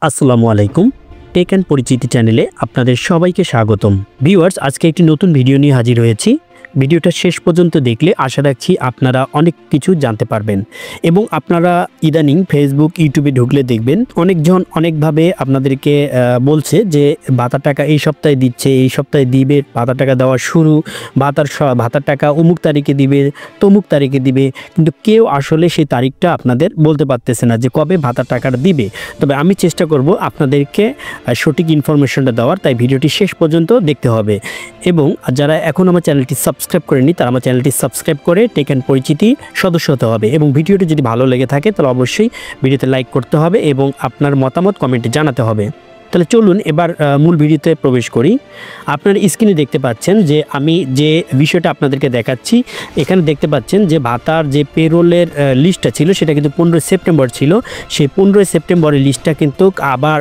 আসসালামু আলাইকুম। Take and পরিচিতি চ্যানেলে আপনাদের সবাইকে স্বাগতম। ভিউয়ার্স, আজকে একটি নতুন ভিডিও নিয়ে হাজির হয়েছি। ভিডিওটা শেষ পর্যন্ত দেখলে আশা রাখছি আপনারা অনেক কিছু জানতে পারবেন এবং আপনারা ইদানিং ফেসবুক ইউটিউবে ঢুকলে দেখবেন অনেকজন অনেকভাবে আপনাদেরকে বলছে যে ভাতার টাকা এই সপ্তাহে দিচ্ছে, এই সপ্তাহে দিবে, ভাতার টাকা দেওয়া শুরু, ভাতার টাকা অমুক তারিখে দিবে, তমুক তারিখে দিবে, কিন্তু কেউ আসলে সেই তারিখটা আপনাদের বলতে পারতেছে না যে কবে ভাতার টাকাটা দিবে। তবে আমি চেষ্টা করব আপনাদেরকে সঠিক ইনফরমেশনটা দেওয়ার, তাই ভিডিওটি শেষ পর্যন্ত দেখতে হবে। এবং যারা এখন আমার চ্যানেলটি সাবস্ক্রাইব করেনি তারা আমার চ্যানেলটি সাবস্ক্রাইব করে টেক অ্যান্ড পরিচিতি সদস্য হতে হবে এবং ভিডিওটি যদি ভালো লেগে থাকে তাহলে অবশ্যই ভিডিওতে লাইক করতে হবে এবং আপনার মতামত কমেন্টে জানাতে হবে। তাহলে চলুন এবার মূল ভিডিওতে প্রবেশ করি। আপনার স্ক্রিনে দেখতে পাচ্ছেন যে আমি যে বিষয়টা আপনাদেরকে দেখাচ্ছি, এখানে দেখতে পাচ্ছেন যে ভাতার যে পেরোলের লিস্টটা ছিল সেটা কিন্তু 15 সেপ্টেম্বর ছিল। সেই 15 সেপ্টেম্বরের লিস্টটা কিন্তু আবার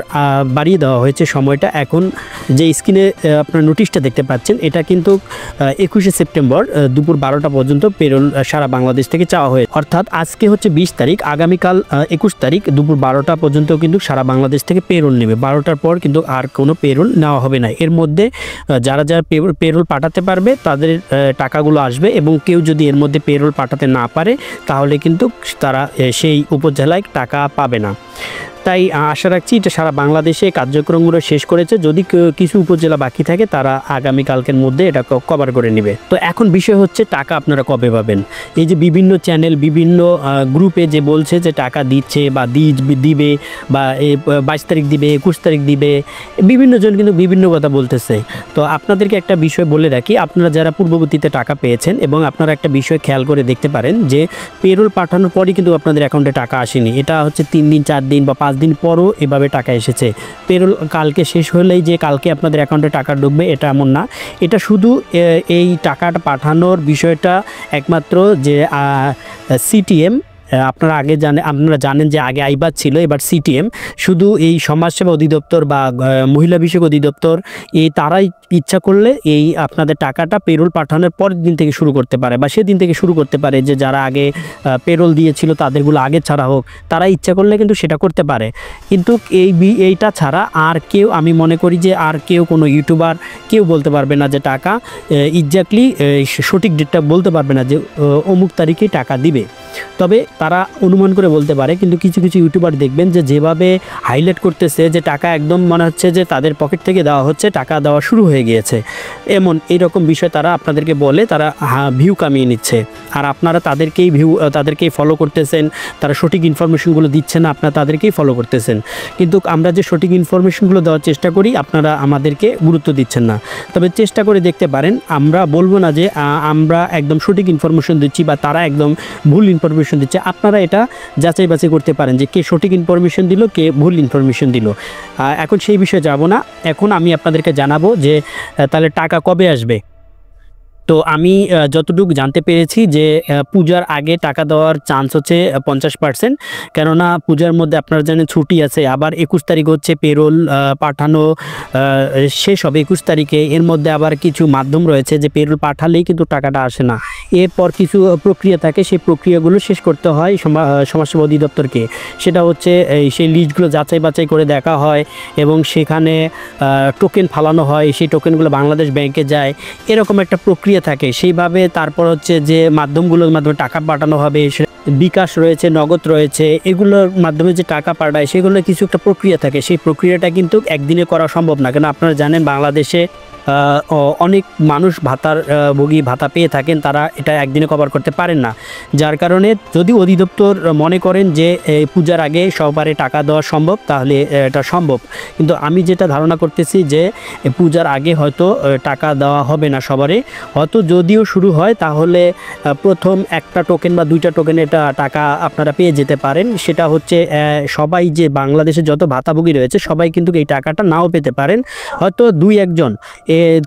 বাড়িয়ে দেওয়া হয়েছে সময়টা। এখন যে স্ক্রিনে আপনার নোটিশটা দেখতে পাচ্ছেন এটা কিন্তু 21 সেপ্টেম্বর দুপুর 12টা পর্যন্ত পেরোল সারা বাংলাদেশ থেকে চাওয়া হয়েছে। অর্থাৎ আজকে হচ্ছে 20 তারিখ, আগামীকাল 21 তারিখ দুপুর 12টা পর্যন্ত কিন্তু সারা বাংলাদেশ থেকে পেরোল নেবে। 12টার পর কিন্তু আর কোনো পেরোল নেওয়া হবে না। এর মধ্যে যারা যারা পেরোল পাঠাতে পারবে তাদের টাকাগুলো আসবে এবং কেউ যদি এর মধ্যে পেরোল পাঠাতে না পারে তাহলে কিন্তু তারা সেই উপজেলায় টাকা পাবে না। তাই আশা রাখছি এটা সারা বাংলাদেশে কার্যক্রমগুলো শেষ করেছে। যদি কিছু উপজেলা বাকি থাকে তারা আগামীকালকের মধ্যে এটা কভার করে নেবে। তো এখন বিষয় হচ্ছে টাকা আপনারা কবে পাবেন। এই যে বিভিন্ন চ্যানেল বিভিন্ন গ্রুপে যে বলছে যে টাকা দিচ্ছে বা দিবে বা 22 তারিখ দিবে, 21 তারিখ দিবে, বিভিন্ন জন কিন্তু বিভিন্ন কথা বলতেছে। তো আপনাদেরকে একটা বিষয় বলে রাখি, আপনারা যারা পূর্ববর্তীতে টাকা পেয়েছেন এবং আপনারা একটা বিষয় খেয়াল করে দেখতে পারেন যে পেরোল পাঠানোর পরই কিন্তু আপনাদের অ্যাকাউন্টে টাকা আসেনি। এটা হচ্ছে 3 দিন 4 দিন বা 5 দিন পরও এভাবে টাকা এসেছে। পেরোল কালকে শেষ হলেই যে কালকে আপনাদের অ্যাকাউন্টে টাকা ঢুকবে এটা এমন না। এটা শুধু এই টাকাটা পাঠানোর বিষয়টা একমাত্র যে সিটিএম, আপনারা জানেন যে আগে আইবাদ ছিল, এবার সিটিএম, শুধু এই সমাজসেবা অধিদপ্তর বা মহিলা বিষয়ক অধিদপ্তর তারাই ইচ্ছা করলে এই আপনাদের টাকাটা পেরোল পাঠানোর পরের দিন থেকে শুরু করতে পারে বা সেদিন থেকে শুরু করতে পারে। যে যারা আগে পেরোল দিয়েছিল তাদেরগুলো আগে ছাড়া হোক, তারা ইচ্ছা করলে কিন্তু সেটা করতে পারে। কিন্তু এইটা ছাড়া আর কেউ, আমি মনে করি যে আর কেউ, কোনো ইউটিউবার কেউ বলতে পারবে না যে টাকা এক্স্যাক্টলি সঠিক ডেটটা বলতে পারবে না যে অমুক তারিখে টাকা দিবে। তবে তারা অনুমান করে বলতে পারে। কিন্তু কিছু কিছু ইউটিউবার দেখবেন যে যেভাবে হাইলাইট করতেছে যে টাকা একদম মনে হচ্ছে যে তাদের পকেট থেকে দেওয়া হচ্ছে, টাকা দেওয়া শুরু হয়ে গিয়েছে, এইরকম বিষয় তারা আপনাদেরকে বলে, তারা ভিউ কামিয়ে নিচ্ছে। আর আপনারা তাদেরকেই ফলো করতেছেন, তারা সঠিক ইনফরমেশনগুলো দিচ্ছে না, আপনারা তাদেরকেই ফলো করতেছেন। কিন্তু আমরা যে সঠিক ইনফরমেশনগুলো দেওয়ার চেষ্টা করি আপনারা আমাদেরকে গুরুত্ব দিচ্ছেন না। তবে চেষ্টা করে দেখতে পারেন, আমরা বলবো না যে আমরা একদম সঠিক ইনফরমেশন দিচ্ছি বা তারা একদম ভুল ইনফরমেশন দিচ্ছে। আপনারা এটা যাচাই বাছাই করতে পারেন যে কে সঠিক ইনফরমেশন দিল, কে ভুল ইনফরমেশন দিল। এখন সেই বিষয়ে যাব না। এখন আমি আপনাদেরকে জানাবো যে তাহলে টাকা কবে আসবে। তো আমি যতটুকু জানতে পেরেছি যে পূজার আগে টাকা দেওয়ার চান্স হচ্ছে 50%, কেননা পূজার মধ্যে আপনারা জানেন ছুটি আছে। আবার 21 তারিখ হচ্ছে পেরোল পাঠানো শেষ হবে 21 তারিখে। এর মধ্যে আবার কিছু মাধ্যম রয়েছে যে পেরোল পাঠালেই কিন্তু টাকাটা আসে না, এরপর কিছু প্রক্রিয়া থাকে, সেই প্রক্রিয়াগুলো শেষ করতে হয় সমাজসেবা অধিদপ্তরকে। সেটা হচ্ছে সেই লিস্টগুলো যাচাই বাছাই করে দেখা হয় এবং সেখানে টোকেন ফালানো হয়, সেই টোকেনগুলো বাংলাদেশ ব্যাংকে যায়, এরকম একটা প্রক্রিয়া থাকে। সেইভাবে তারপর হচ্ছে যে মাধ্যমগুলোর মাধ্যমে টাকা পাঠানো হবে, বিকাশ রয়েছে, নগদ রয়েছে, এগুলোর মাধ্যমে যে টাকা পাঠায় সেগুলোর কিছু একটা প্রক্রিয়া থাকে। সেই প্রক্রিয়াটা কিন্তু একদিনে করা সম্ভব না, কেন আপনারা জানেন বাংলাদেশে অনেক মানুষ ভাতা পেয়ে থাকেন, তারা এটা একদিনে কভার করতে পারেন না। যার কারণে যদি অধিদপ্তর মনে করেন যে পূজার আগে সবারে টাকা দেওয়া সম্ভব তাহলে এটা সম্ভব। কিন্তু আমি যেটা ধারণা করতেছি যে পূজার আগে হয়তো টাকা দেওয়া হবে না সবারে। হয়তো যদিও শুরু হয় তাহলে প্রথম একটা টোকেন বা 2টা টোকেন এটা টাকা আপনারা পেয়ে যেতে পারেন। সেটা হচ্ছে সবাই যে বাংলাদেশে যত ভাতাভোগী রয়েছে সবাই কিন্তু এই টাকাটা নাও পেতে পারেন, হয়তো 2-1 জন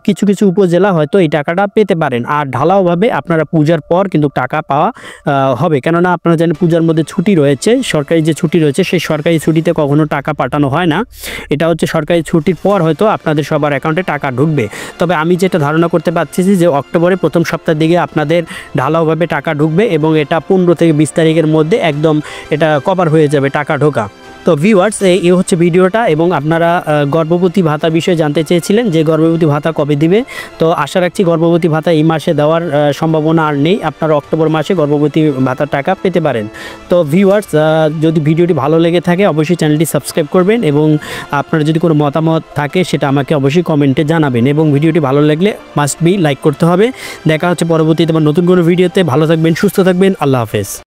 কিছু কিছু উপজেলা হয়তো এই টাকাটা পেতে পারেন। আর ঢালাওভাবে আপনারা পূজার পর কিন্তু টাকা পাওয়া হবে, কেননা আপনারা জানেন পূজার মধ্যে ছুটি রয়েছে, সরকারি যে ছুটি রয়েছে সেই সরকারি ছুটিতে কখনো টাকা পাঠানো হয় না। এটা হচ্ছে সরকারি ছুটির পর হয়তো আপনাদের সবার অ্যাকাউন্টে টাকা ঢুকবে। তবে আমি যেটা ধারণা করতে পারছি যে অক্টোবরের প্রথম সপ্তাহের দিকে আপনাদের ঢালাওভাবে টাকা ঢুকবে এবং এটা 15 থেকে 20 তারিখের মধ্যে একদম এটা কভার হয়ে যাবে টাকা ঢোকা। তো ভিউয়ার্স এই হচ্ছে ভিডিওটা, এবং আপনারা গর্ভবতী ভাতার বিষয়ে জানতে চেয়েছিলেন যে গর্ভবতী ভাতা কবে দিবে। তো আশা রাখছি গর্ভবতী ভাতা এই মাসে দেওয়ার সম্ভাবনা আর নেই, আপনারা অক্টোবর মাসে গর্ভবতী ভাতার টাকা পেতে পারেন। তো ভিউয়ার্স যদি ভিডিওটি ভালো লেগে থাকে অবশ্যই চ্যানেলটি সাবস্ক্রাইব করবেন, এবং আপনার যদি কোনো মতামত থাকে সেটা আমাকে অবশ্যই কমেন্টে জানাবেন, এবং ভিডিওটি ভালো লাগলে মাস্ট বি লাইক করতে হবে। দেখা হচ্ছে পরবর্তীতে আবার নতুন কোনো ভিডিওতে। ভালো থাকবেন, সুস্থ থাকবেন, আল্লাহ হাফেজ।